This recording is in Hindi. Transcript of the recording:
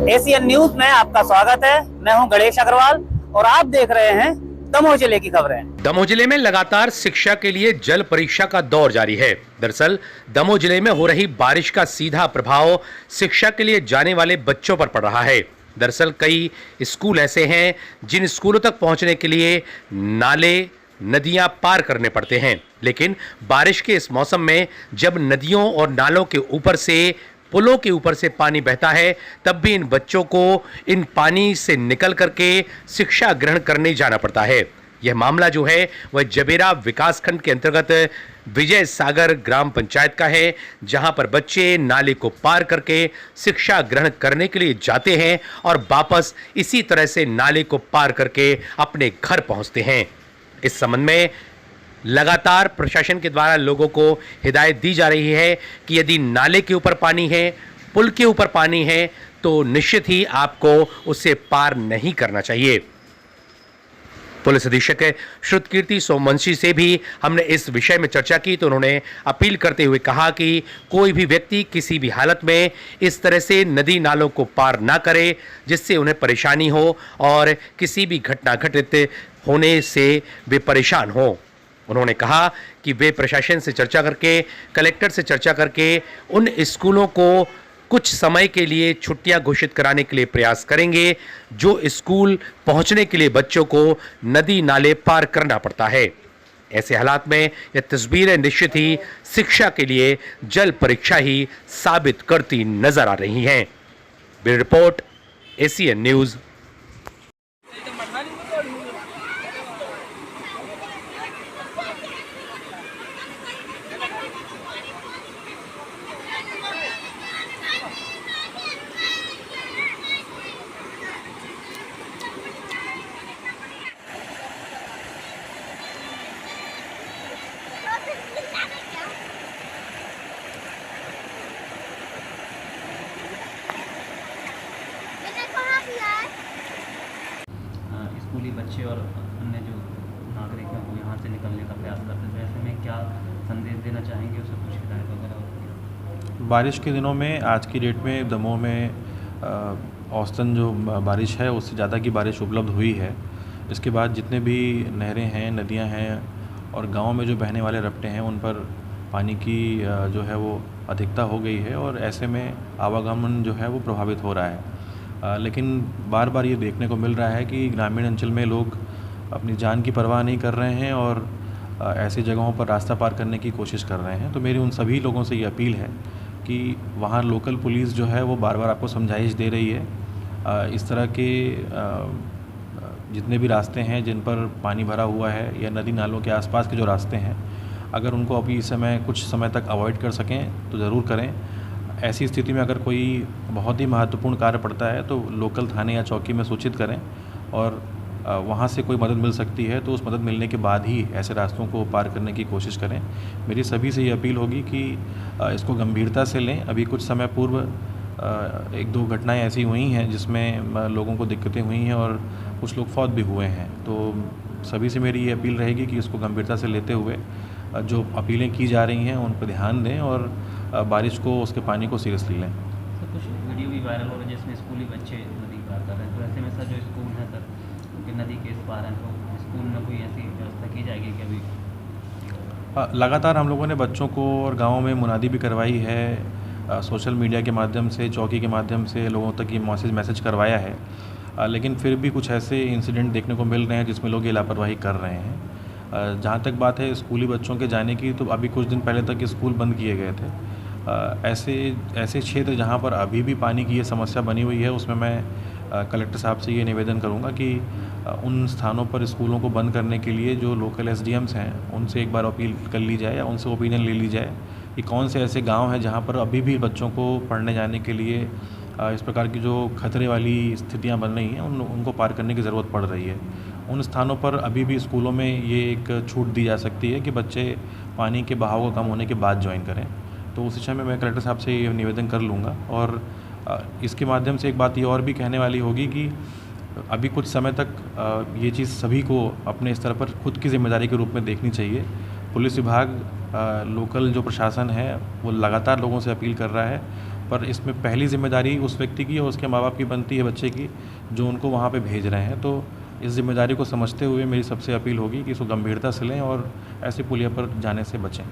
एशियन न्यूज में आपका स्वागत है। मैं हूं गणेश अग्रवाल और आप देख रहे हैं दमोह जिले की खबरें। दमोह जिले में लगातार शिक्षा के लिए जल परीक्षा का दौर जारी है। दरअसल दमोह जिले में हो रही बारिश का सीधा प्रभाव शिक्षा के लिए जाने वाले बच्चों पर पड़ रहा है। दरअसल कई स्कूल ऐसे हैं जिन स्कूलों तक पहुंचने के लिए नाले नदियां पार करने पड़ते हैं, लेकिन बारिश के इस मौसम में जब नदियों और नालों के ऊपर से पुलों के ऊपर से पानी बहता है, तब भी इन बच्चों को इन पानी से निकल करके शिक्षा ग्रहण करने जाना पड़ता है। यह मामला जो है वह जबेरा विकासखंड के अंतर्गत विजय सागर ग्राम पंचायत का है, जहां पर बच्चे नाले को पार करके शिक्षा ग्रहण करने के लिए जाते हैं और वापस इसी तरह से नाले को पार करके अपने घर पहुंचते हैं। इस संबंध में लगातार प्रशासन के द्वारा लोगों को हिदायत दी जा रही है कि यदि नाले के ऊपर पानी है, पुल के ऊपर पानी है, तो निश्चित ही आपको उसे पार नहीं करना चाहिए। पुलिस अधीक्षक श्रुतकीर्ति सोमवंशी से भी हमने इस विषय में चर्चा की, तो उन्होंने अपील करते हुए कहा कि कोई भी व्यक्ति किसी भी हालत में इस तरह से नदी नालों को पार ना करे जिससे उन्हें परेशानी हो और किसी भी घटना घटित होने से वे परेशान हो। उन्होंने कहा कि वे प्रशासन से चर्चा करके, कलेक्टर से चर्चा करके उन स्कूलों को कुछ समय के लिए छुट्टियां घोषित कराने के लिए प्रयास करेंगे जो स्कूल पहुंचने के लिए बच्चों को नदी नाले पार करना पड़ता है। ऐसे हालात में यह तस्वीरें निश्चित ही शिक्षा के लिए जल परीक्षा ही साबित करती नजर आ रही हैं। Bureau report, Asian news. स्कूली बच्चे और अन्य जो नागरिक हैं वो यहाँ से निकलने का प्रयास करते हैं, तो ऐसे में क्या संदेश देना चाहेंगे, उसे कुछ हिदायत वगैरह? बारिश के दिनों में आज की डेट में दमोह में औसतन जो बारिश है उससे ज़्यादा की बारिश उपलब्ध हुई है। इसके बाद जितने भी नहरें हैं, नदियां हैं और गांव में जो बहने वाले रपटे हैं उन पर पानी की जो है वो अधिकता हो गई है और ऐसे में आवागमन जो है वो प्रभावित हो रहा है। लेकिन बार बार ये देखने को मिल रहा है कि ग्रामीण अंचल में लोग अपनी जान की परवाह नहीं कर रहे हैं और ऐसी जगहों पर रास्ता पार करने की कोशिश कर रहे हैं। तो मेरी उन सभी लोगों से ये अपील है कि वहाँ लोकल पुलिस जो है वो बार बार आपको समझाइश दे रही है। इस तरह के जितने भी रास्ते हैं जिन पर पानी भरा हुआ है या नदी नालों के आसपास के जो रास्ते हैं, अगर उनको अभी इस समय कुछ समय तक अवॉइड कर सकें तो ज़रूर करें। ऐसी स्थिति में अगर कोई बहुत ही महत्वपूर्ण कार्य पड़ता है तो लोकल थाने या चौकी में सूचित करें और वहाँ से कोई मदद मिल सकती है तो उस मदद मिलने के बाद ही ऐसे रास्तों को पार करने की कोशिश करें। मेरी सभी से ये अपील होगी कि इसको गंभीरता से लें। अभी कुछ समय पूर्व एक दो घटनाएं ऐसी हुई हैं जिसमें लोगों को दिक्कतें हुई हैं और कुछ लोग फौत भी हुए हैं। तो सभी से मेरी ये अपील रहेगी कि इसको गंभीरता से लेते हुए जो अपीलें की जा रही हैं उन पर ध्यान दें और बारिश को, उसके पानी को सीरियसली लें। सर, कुछ वीडियो भी वायरल हो रहे हैं जिसमें स्कूली बच्चे नदी पार कर रहे हैं, तो ऐसे में सर जो स्कूल है सर क्योंकि नदी के इस पार हैं, तो स्कूल में कोई ऐसी व्यवस्था की जाएगी कि अभी? लगातार हम लोगों ने बच्चों को और गाँव में मुनादी भी करवाई है, सोशल मीडिया के माध्यम से, चौकी के माध्यम से लोगों तक ये मैसेज करवाया है, लेकिन फिर भी कुछ ऐसे इंसिडेंट देखने को मिल रहे हैं जिसमें लोग ये लापरवाही कर रहे हैं। जहाँ तक बात है स्कूली बच्चों के जाने की, तो अभी कुछ दिन पहले तक स्कूल बंद किए गए थे। ऐसे क्षेत्र जहाँ पर अभी भी पानी की ये समस्या बनी हुई है उसमें मैं कलेक्टर साहब से ये निवेदन करूँगा कि उन स्थानों पर स्कूलों को बंद करने के लिए जो लोकल एसडीएम्स हैं उनसे एक बार अपील कर ली जाए या उनसे ओपिनियन ले ली जाए कि कौन से ऐसे गाँव हैं जहाँ पर अभी भी बच्चों को पढ़ने जाने के लिए इस प्रकार की जो खतरे वाली स्थितियाँ बन रही हैं उनको पार करने की ज़रूरत पड़ रही है। उन स्थानों पर अभी भी स्कूलों में ये एक छूट दी जा सकती है कि बच्चे पानी के बहाव का कम होने के बाद ज्वाइन करें। तो उस विषय में मैं कलेक्टर साहब से ये निवेदन कर लूँगा। और इसके माध्यम से एक बात ये और भी कहने वाली होगी कि अभी कुछ समय तक ये चीज़ सभी को अपने स्तर पर खुद की जिम्मेदारी के रूप में देखनी चाहिए। पुलिस विभाग, लोकल जो प्रशासन है वो लगातार लोगों से अपील कर रहा है पर इसमें पहली जिम्मेदारी उस व्यक्ति की और उसके माँ बाप की बनती है बच्चे की, जो उनको वहाँ पे भेज रहे हैं। तो इस जिम्मेदारी को समझते हुए मेरी सबसे अपील होगी कि इसको गंभीरता से लें और ऐसे पुलिया पर जाने से बचें।